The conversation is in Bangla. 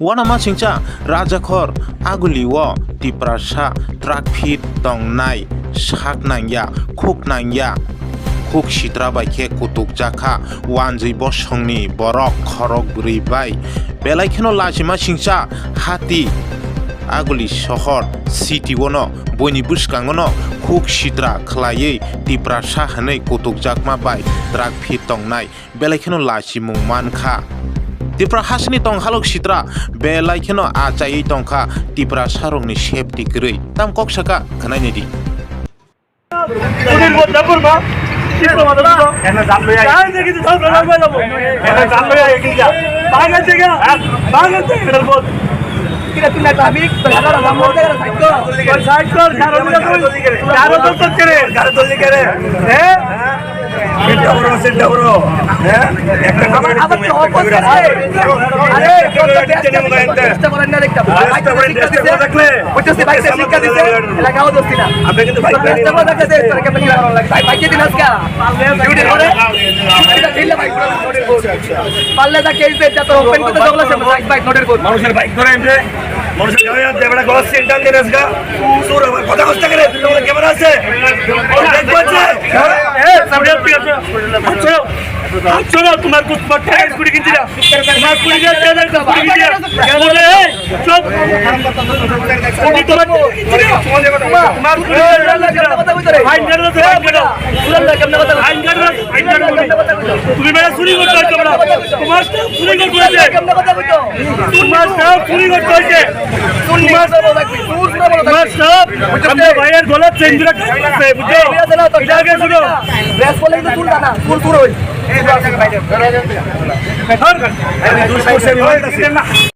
Wana masingcha raja khor Agoli wo Tiprasa trak fit tong nai sak nangya Khuk nangya Khuk Sitra bai ke kutuk jakha wanjui bosongni borok khorok bri bai belai kheno Lachi masingcha hati Agoli sohor city wono boni buskangono Khuk Sitra khlaiei Tiprasa hanei kutuk jakma bai trak fit tong nai belai kheno Lachi mung mankha Tiprasa ni tong halok Sitra belai kheno achai tongkha Tiprasa rongni safety grei tam kok saka khanai nedi উনির মধ্যে পড়বা চিত্র মাথা এনে জান লইয়া যাই দেখি তো সব লাগবে যাব এনে জান লইয়া কি যা বাগান থেকে এর মধ্যে কিরা তুমি না আমি হাজার হাজার মধ্যে সাইড কর কারো তো করে হ্যাঁ সেটা বড় হ্যাঁ একটা আবার তো অপোজ করে আরে চেষ্টা করেন না দেখতে দেখলে বুঝতে ভাই শিক্ষা দিতে লাগাও দোস্তি না আপনি কিন্তু ভাই চেষ্টা করে দেখতে তোর কেমন কি লাগানো লাগে ভাই কে দিন আজকে ডিউটি করে এটা দিলে ভাই পারলে দা কেস দে যত ওপেন করতে দগলা সে ভাই নোটের কোড মানুষের বাইক ধরে এমনি মানুষের গায়ে দে বড় গস সেন্টার দেন আজকে সুর আমার কথা কষ্ট করে তুই কেমন আছে দেখবাছে আচ্ছা তোমার কুছ মটকা কুড়ি কিনছি না তোমার কুড়ি দিয়ে দে দে কুড়ি দিয়ে বলে সব কুড়ি তোমার তোমার কথা বলতে আইন গাড়ি তো আইন গাড়ি সুরাল্লাহ কেমন কথা আইন গাড়ি তুমি মেরা চুরি করতে হইছে বড় তোমার সব চুরি করতে হইছে কেমন কথা বলতো তোমার সব চুরি করতে হইছে তোমার সব আমরা ভাইয়ের গলা চেঞ্জ রাখতে বুঝছো এটা আগে শুনো ব্রেস বলে কিন্তু তুলবা না তুল হই এই